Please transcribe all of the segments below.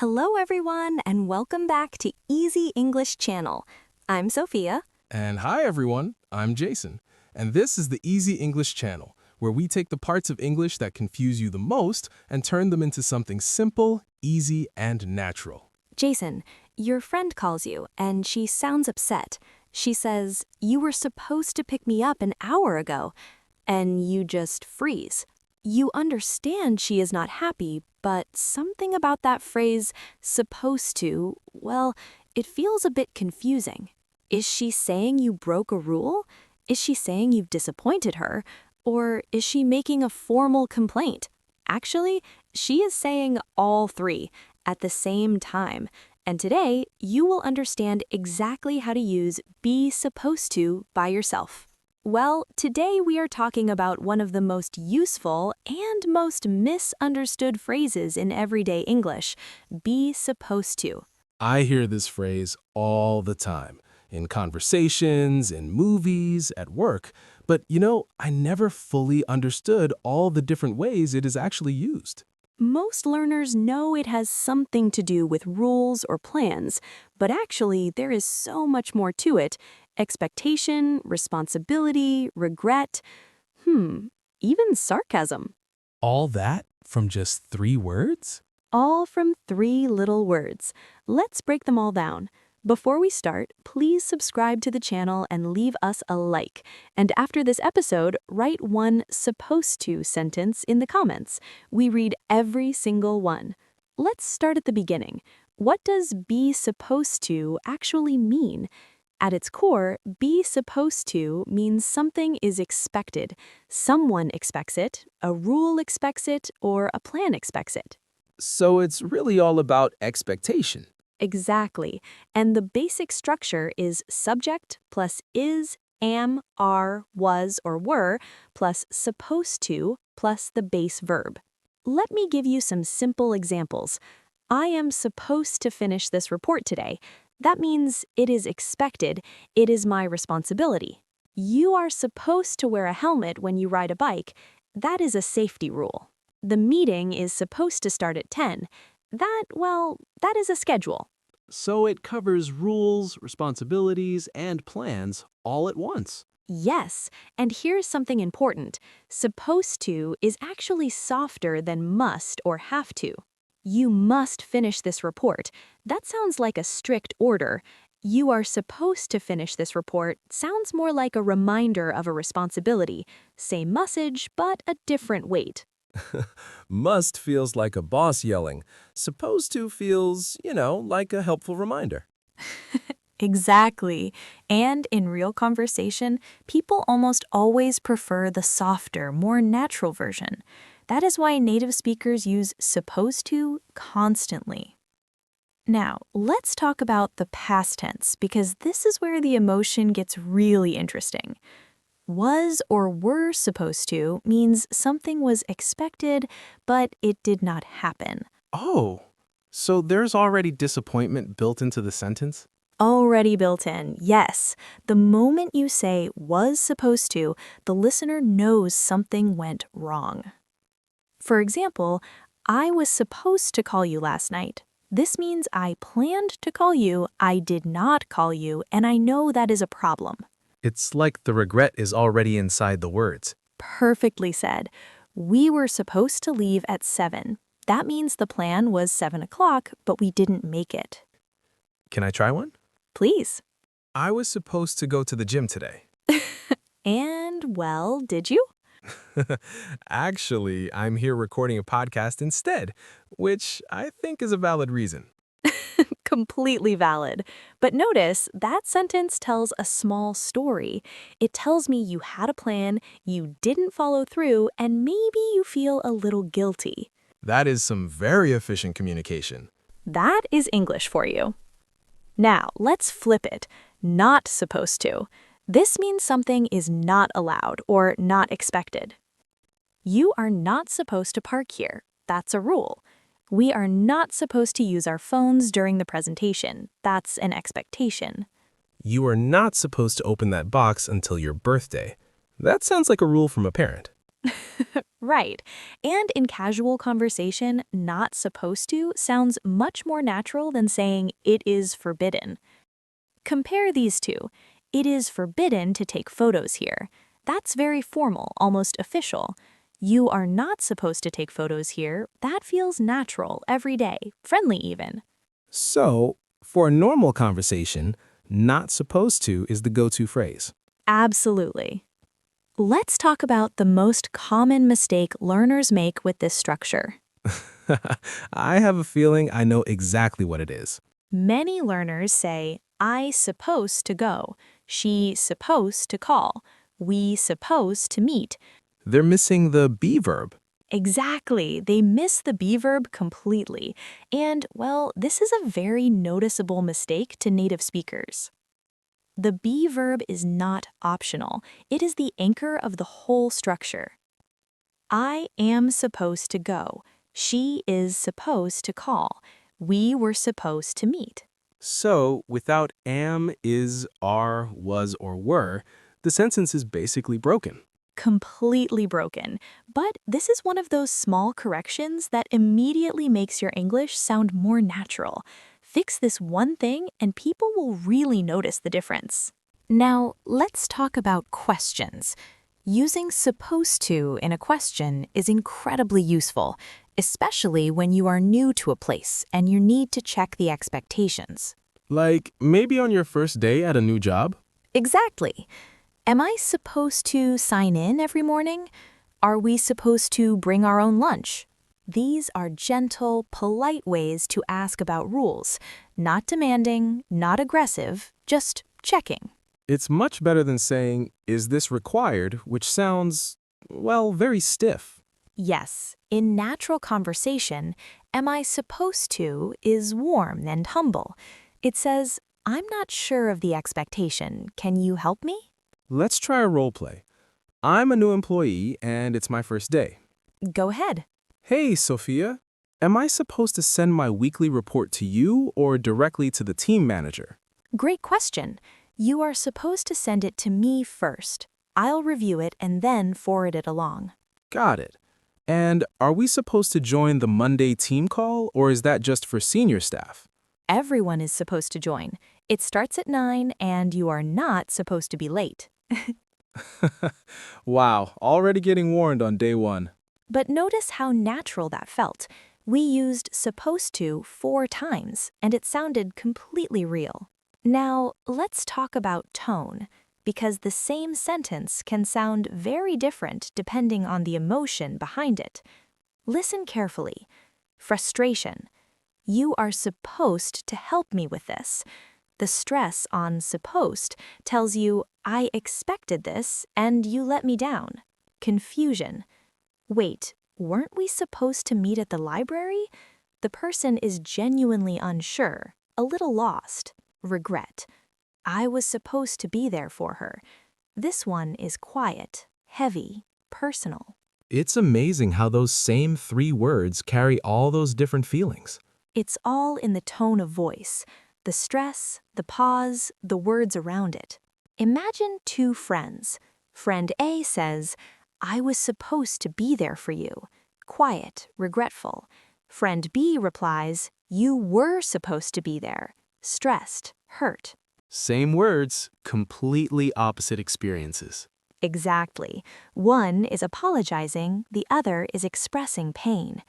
Hello everyone and welcome back to Easy English Channel. I'm Sophia. And hi everyone, I'm Jason. And this is the Easy English Channel, where we take the parts of English that confuse you the most and turn them into something simple, easy, and natural. Jason, your friend calls you and she sounds upset. She says, "You were supposed to pick me up an hour ago," and you just freeze. You understand she is not happy, but something about that phrase, supposed to, well, it feels a bit confusing. Is she saying you broke a rule? Is she saying you've disappointed her? Or is she making a formal complaint? Actually, she is saying all three at the same time. And today, you will understand exactly how to use be supposed to by yourself. Well, today we are talking about one of the most useful and most misunderstood phrases in everyday English, be supposed to. I hear this phrase all the time, in conversations, in movies, at work. But I never fully understood all the different ways it is actually used. Most learners know it has something to do with rules or plans, but actually there is so much more to it. Expectation, responsibility, regret, even sarcasm. All that from just 3 words? All from 3 little words. Let's break them all down. Before we start, please subscribe to the channel and leave us a like. And after this episode, write one supposed to sentence in the comments. We read every single one. Let's start at the beginning. What does be supposed to actually mean? At its core, be supposed to means something is expected. Someone expects it, a rule expects it, or a plan expects it. So it's really all about expectation. Exactly. And the basic structure is subject plus is, am, are, was, or were, plus supposed to, plus the base verb. Let me give you some simple examples. I am supposed to finish this report today. That means it is expected. It is my responsibility. You are supposed to wear a helmet when you ride a bike. That is a safety rule. The meeting is supposed to start at 10. That is a schedule. So it covers rules, responsibilities, and plans all at once. Yes, and here's something important. Supposed to is actually softer than must or have to. You must finish this report. That sounds like a strict order. You are supposed to finish this report sounds more like a reminder of a responsibility. Same message, but a different weight. Must feels like a boss yelling. Supposed to feels, like a helpful reminder. Exactly. And in real conversation, people almost always prefer the softer, more natural version. That is why native speakers use supposed to constantly. Now, let's talk about the past tense because this is where the emotion gets really interesting. Was or were supposed to means something was expected, but it did not happen. Oh, so there's already disappointment built into the sentence? Already built in, yes. The moment you say was supposed to, the listener knows something went wrong. For example, I was supposed to call you last night. This means I planned to call you, I did not call you, and I know that is a problem. It's like the regret is already inside the words. Perfectly said. We were supposed to leave at 7. That means the plan was 7 o'clock, but we didn't make it. Can I try one? Please. I was supposed to go to the gym today. And, well, did you? Actually, I'm here recording a podcast instead, which I think is a valid reason. Completely valid. But notice, that sentence tells a small story. It tells me you had a plan, you didn't follow through, and maybe you feel a little guilty. That is some very efficient communication. That is English for you. Now, let's flip it. Not supposed to. This means something is not allowed or not expected. You are not supposed to park here. That's a rule. We are not supposed to use our phones during the presentation. That's an expectation. You are not supposed to open that box until your birthday. That sounds like a rule from a parent. Right. And in casual conversation, not supposed to sounds much more natural than saying it is forbidden. Compare these two. It is forbidden to take photos here. That's very formal, almost official. You are not supposed to take photos here. That feels natural, everyday, friendly even. So, for a normal conversation, not supposed to is the go-to phrase. Absolutely. Let's talk about the most common mistake learners make with this structure. I have a feeling I know exactly what it is. Many learners say, I supposed to go, she supposed to call, we supposed to meet. They're missing the be verb. Exactly, they miss the be verb completely. And, well, this is a very noticeable mistake to native speakers. The be verb is not optional. It is the anchor of the whole structure. I am supposed to go. She is supposed to call. We were supposed to meet. So, without am, is, are, was, or were, the sentence is basically broken. Completely broken. But this is one of those small corrections that immediately makes your English sound more natural. Fix this one thing and people will really notice the difference. Now, let's talk about questions. Using supposed to in a question is incredibly useful, especially when you are new to a place and you need to check the expectations. Like, maybe on your first day at a new job? Exactly. Am I supposed to sign in every morning? Are we supposed to bring our own lunch? These are gentle, polite ways to ask about rules. Not demanding, not aggressive, just checking. It's much better than saying, is this required, which sounds, well, very stiff. Yes, in natural conversation, am I supposed to is warm and humble. It says, I'm not sure of the expectation. Can you help me? Let's try a role play. I'm a new employee and it's my first day. Go ahead. Hey, Sophia, am I supposed to send my weekly report to you or directly to the team manager? Great question. You are supposed to send it to me first. I'll review it and then forward it along. Got it. And are we supposed to join the Monday team call or is that just for senior staff? Everyone is supposed to join. It starts at 9 and you are not supposed to be late. Wow, already getting warned on day one. But notice how natural that felt. We used supposed to 4 times, and it sounded completely real. Now, let's talk about tone, because the same sentence can sound very different depending on the emotion behind it. Listen carefully. Frustration. You are supposed to help me with this. The stress on supposed tells you, I expected this, and you let me down. Confusion. Wait, weren't we supposed to meet at the library? The person is genuinely unsure, a little lost. Regret. I was supposed to be there for her. This one is quiet, heavy, personal. It's amazing how those same 3 words carry all those different feelings. It's all in the tone of voice, the stress, the pause, the words around it. Imagine 2 friends. Friend A says, I was supposed to be there for you. Quiet, regretful. Friend B replies, you were supposed to be there. Stressed, hurt. Same words, completely opposite experiences. Exactly. One is apologizing, the other is expressing pain.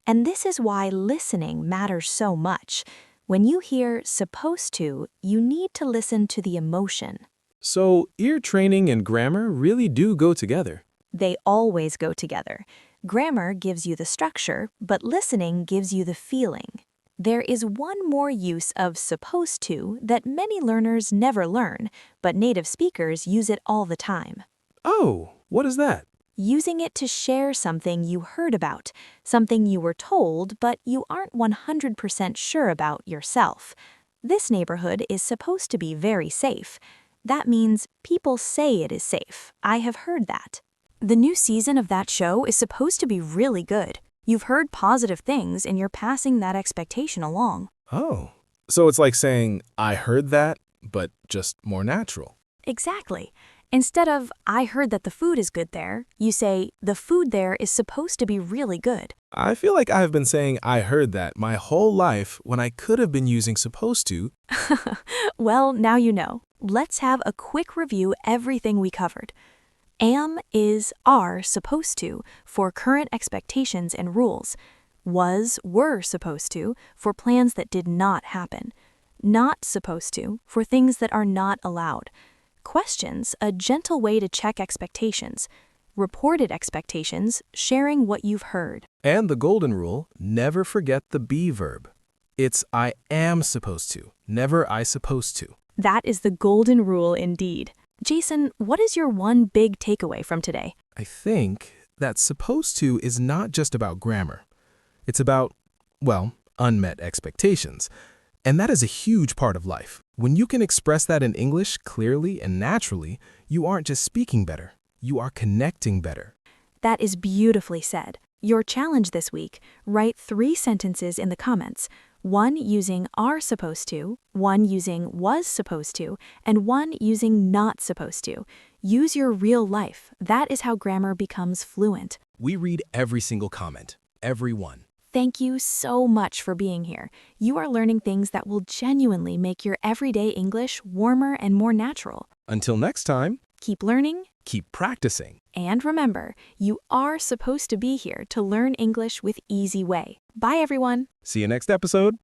And this is why listening matters so much. When you hear supposed to, you need to listen to the emotion. So, ear training and grammar really do go together. They always go together. Grammar gives you the structure, but listening gives you the feeling. There is one more use of supposed to that many learners never learn, but native speakers use it all the time. Oh, what is that? Using it to share something you heard about, something you were told but you aren't 100% sure about yourself. This neighborhood is supposed to be very safe. That means people say it is safe. I have heard that. The new season of that show is supposed to be really good. You've heard positive things and you're passing that expectation along. Oh, so it's like saying, I heard that, but just more natural. Exactly. Instead of, I heard that the food is good there, you say, the food there is supposed to be really good. I feel like I have been saying I heard that my whole life when I could have been using supposed to. Well, now you know. Let's have a quick review everything we covered. Am, is, are supposed to for current expectations and rules. Was, were supposed to for plans that did not happen. Not supposed to for things that are not allowed. Questions, a gentle way to check expectations. Reported expectations, sharing what you've heard. And the golden rule, never forget the be verb. It's I am supposed to, never I supposed to. That is the golden rule indeed. Jason, what is your one big takeaway from today? I think that supposed to is not just about grammar. It's about, well, unmet expectations. And that is a huge part of life. When you can express that in English clearly and naturally, you aren't just speaking better, you are connecting better. That is beautifully said. Your challenge this week, write 3 sentences in the comments. 1 using are supposed to, 1 using was supposed to, and 1 using not supposed to. Use your real life. That is how grammar becomes fluent. We read every single comment, every one. Thank you so much for being here. You are learning things that will genuinely make your everyday English warmer and more natural. Until next time, Keep learning, keep practicing. and remember, you are supposed to be here to learn English with easy way. Bye, everyone. See you next episode.